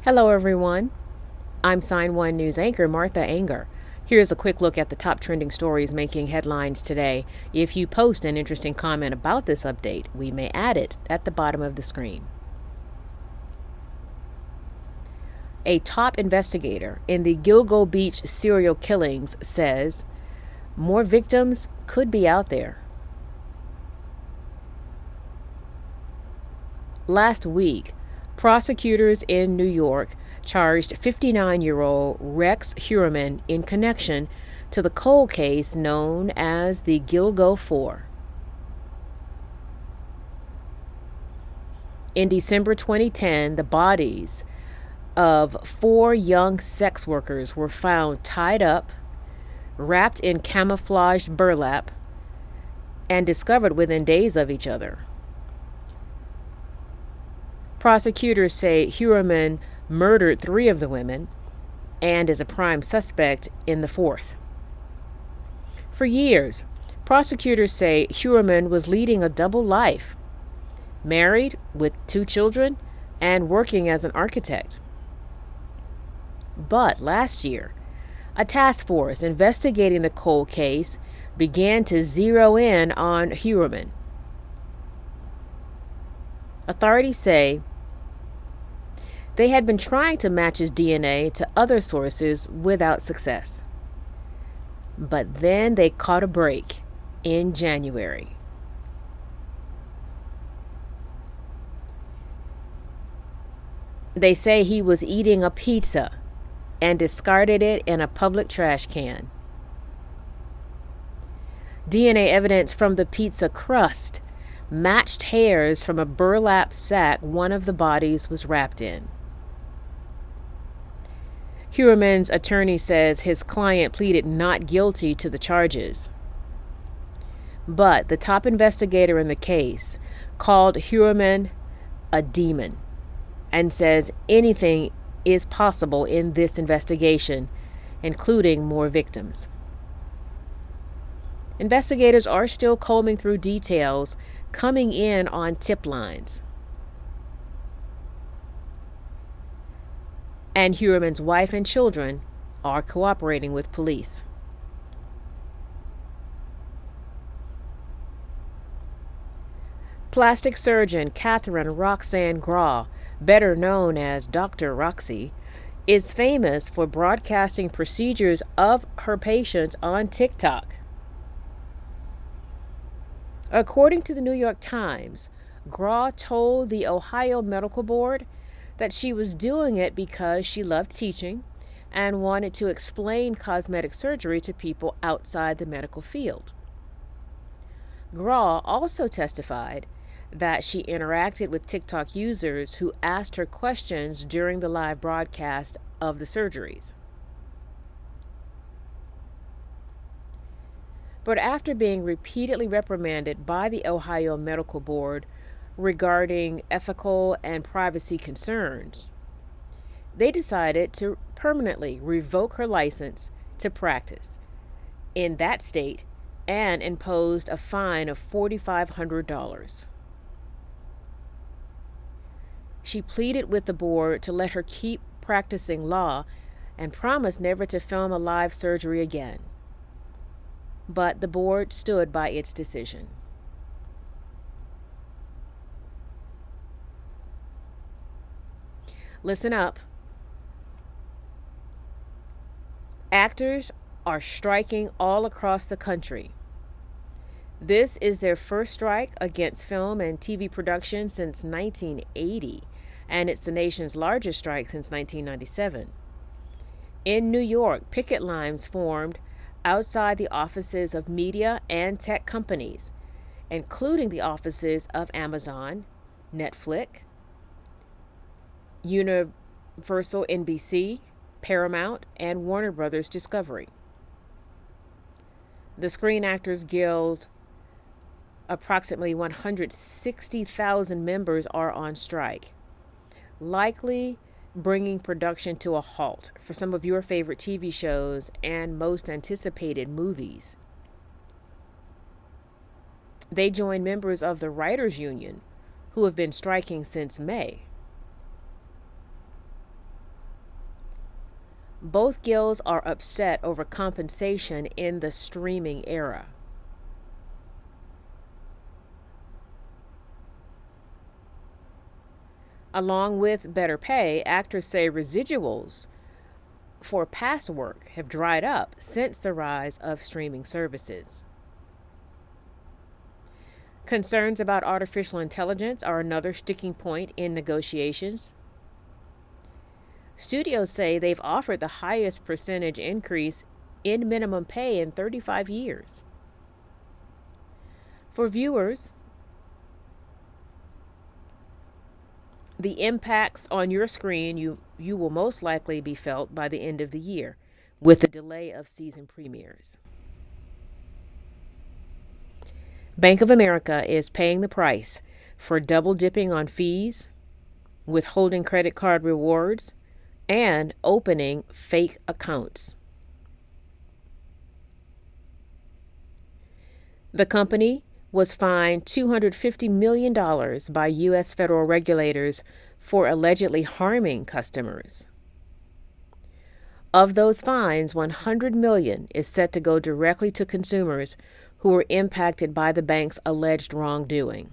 Hello, everyone. I'm Sign1News anchor Martha Anger. Here's a quick look at the top trending stories making headlines today. If you post an interesting comment about this update, we may add it at the bottom of the screen. A top investigator in the Gilgo Beach serial killings says more victims could be out there. Last week, prosecutors in New York charged 59-year-old Rex Heuermann in connection to the cold case known as the Gilgo 4. In December 2010, the bodies of 4 young sex workers were found tied up, wrapped in camouflaged burlap, and discovered within days of each other. Prosecutors say Heuermann murdered 3 of the women and is a prime suspect in the 4th. For years, prosecutors say Heuermann was leading a double life, married with 2 children and working as an architect. But last year, a task force investigating the cold case began to zero in on Heuermann. Authorities say they had been trying to match his DNA to other sources without success. But then they caught a break in January. They say he was eating a pizza and discarded it in a public trash can. DNA evidence from the pizza crust matched hairs from a burlap sack one of the bodies was wrapped in. Heuermann's attorney says his client pleaded not guilty to the charges. But the top investigator in the case called Heuermann a demon and says anything is possible in this investigation, including more victims. Investigators are still combing through details coming in on tip lines. And Heuermann's wife and children are cooperating with police. Plastic surgeon Catherine Roxanne Graw, better known as Dr. Roxy, is famous for broadcasting procedures of her patients on TikTok. According to the New York Times, Graw told the Ohio Medical Board that she was doing it because she loved teaching and wanted to explain cosmetic surgery to people outside the medical field. Graw also testified that she interacted with TikTok users who asked her questions during the live broadcast of the surgeries. But after being repeatedly reprimanded by the Ohio Medical Board regarding ethical and privacy concerns, they decided to permanently revoke her license to practice in that state and imposed a fine of $4,500. She pleaded with the board to let her keep practicing law and promised never to film a live surgery again. But the board stood by its decision. Listen up. Actors are striking all across the country. This is their first strike against film and TV production since 1980, and it's the nation's largest strike since 1997. In New York, picket lines formed outside the offices of media and tech companies, including the offices of Amazon, Netflix, Universal NBC, Paramount, and Warner Brothers Discovery. The Screen Actors Guild, approximately 160,000 members are on strike, likely bringing production to a halt for some of your favorite TV shows and most anticipated movies. They join members of the Writers Union, who have been striking since May. Both guilds are upset over compensation in the streaming era. Along with better pay, actors say residuals for past work have dried up since the rise of streaming services. Concerns about artificial intelligence are another sticking point in negotiations. Studios say they've offered the highest percentage increase in minimum pay in 35 years. For viewers, the impacts on your screen you will most likely be felt by the end of the year with the delay of season premieres. Bank of America is paying the price for double dipping on fees, withholding credit card rewards, and opening fake accounts. The company was fined $250 million by U.S. federal regulators for allegedly harming customers. Of those fines, $100 million is set to go directly to consumers who were impacted by the bank's alleged wrongdoing.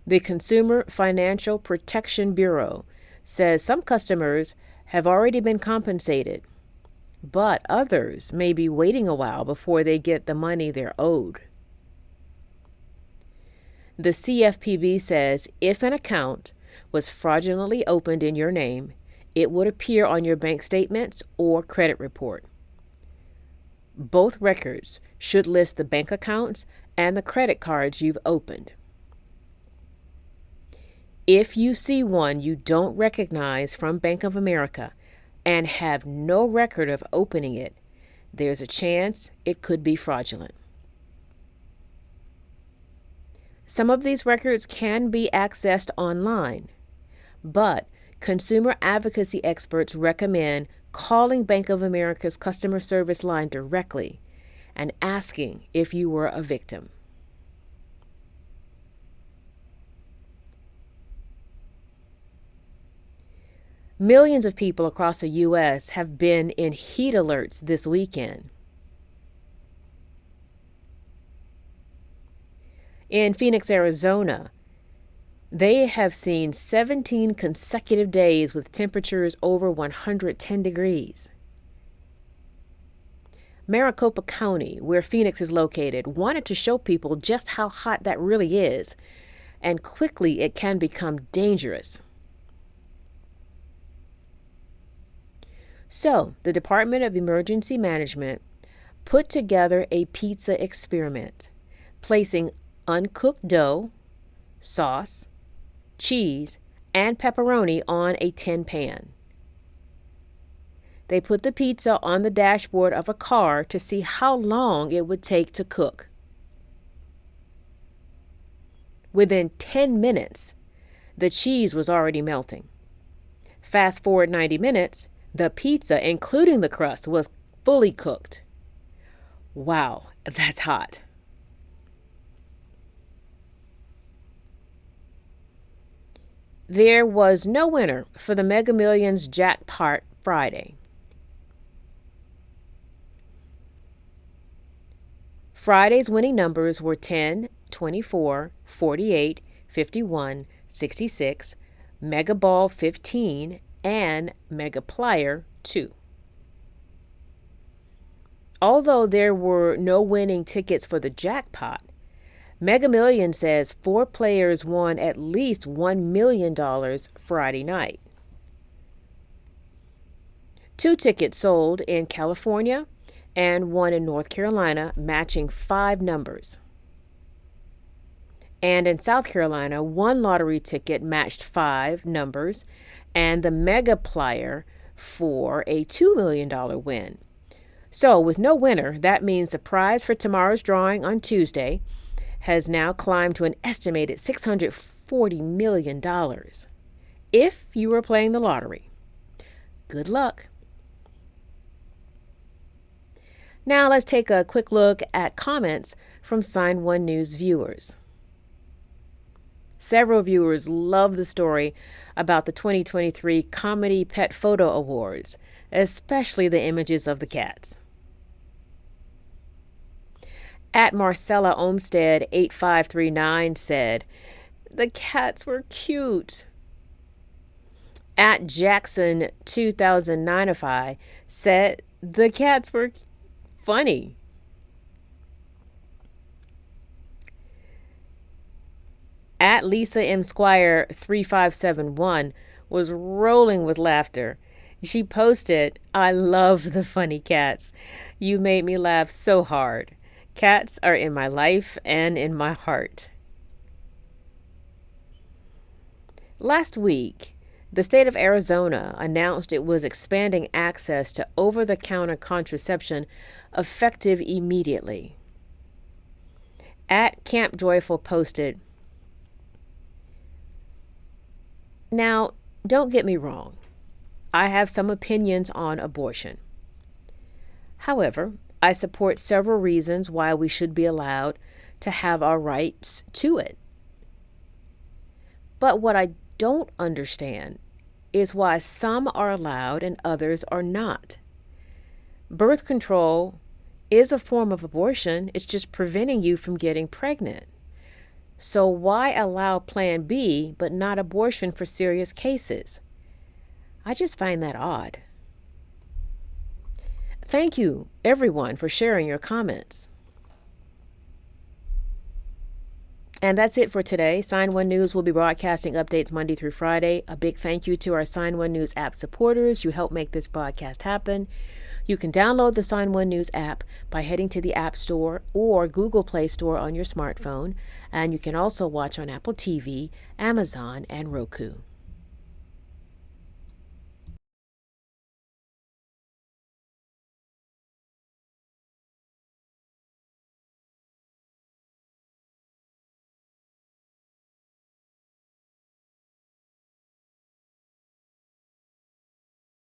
The Consumer Financial Protection Bureau says some customers have already been compensated, but others may be waiting a while before they get the money they're owed. The CFPB says if an account was fraudulently opened in your name, it would appear on your bank statements or credit report. Both records should list the bank accounts and the credit cards you've opened. If you see one you don't recognize from Bank of America and have no record of opening it, there's a chance it could be fraudulent. Some of these records can be accessed online, but consumer advocacy experts recommend calling Bank of America's customer service line directly and asking if you were a victim. Millions of people across the U.S. have been in heat alerts this weekend. In Phoenix, Arizona, they have seen 17 consecutive days with temperatures over 110 degrees. Maricopa County, where Phoenix is located, wanted to show people just how hot that really is, and quickly it can become dangerous. So, the Department of Emergency Management put together a pizza experiment, placing uncooked dough, sauce, cheese, and pepperoni on a tin pan. They put the pizza on the dashboard of a car to see how long it would take to cook. Within 10 minutes, the cheese was already melting. Fast forward 90 minutes, the pizza, including the crust, was fully cooked. Wow, that's hot. There was no winner for the Mega Millions jackpot Friday. Friday's winning numbers were 10, 24, 48, 51, 66, Mega Ball 15, and Mega Plier 2. Although there were no winning tickets for the jackpot, Mega Millions says 4 players won at least $1 million Friday night. 2 tickets sold in California and 1 in North Carolina, matching 5 numbers. And in South Carolina, 1 lottery ticket matched 5 numbers and the Mega Plier for a $2 million win. So with no winner, that means the prize for tomorrow's drawing on Tuesday has now climbed to an estimated $640 million. If you were playing the lottery, good luck. Now let's take a quick look at comments from Sign1News viewers. Several viewers love the story about the 2023 Comedy Pet Photo Awards, especially the images of the cats. At Marcella Olmstead 8539 said, "The cats were cute." At Jackson 2009ify said, "The cats were funny." At Lisa M. Squire 3571 was rolling with laughter. She posted, "I love the funny cats. You made me laugh so hard. Cats are in my life and in my heart." Last week, the state of Arizona announced it was expanding access to over-the-counter contraception effective immediately. At Camp Joyful posted, "Now, don't get me wrong. I have some opinions on abortion. However, I support several reasons why we should be allowed to have our rights to it. But what I don't understand is why some are allowed and others are not. Birth control is a form of abortion. It's just preventing you from getting pregnant. So why allow Plan B but not abortion for serious cases? I just find that odd." Thank you, everyone, for sharing your comments. And that's it for today. Sign1News will be broadcasting updates Monday through Friday. A big thank you to our Sign1News app supporters. You help make this broadcast happen. You can download the Sign1News app by heading to the App Store or Google Play Store on your smartphone. And you can also watch on Apple TV, Amazon, and Roku.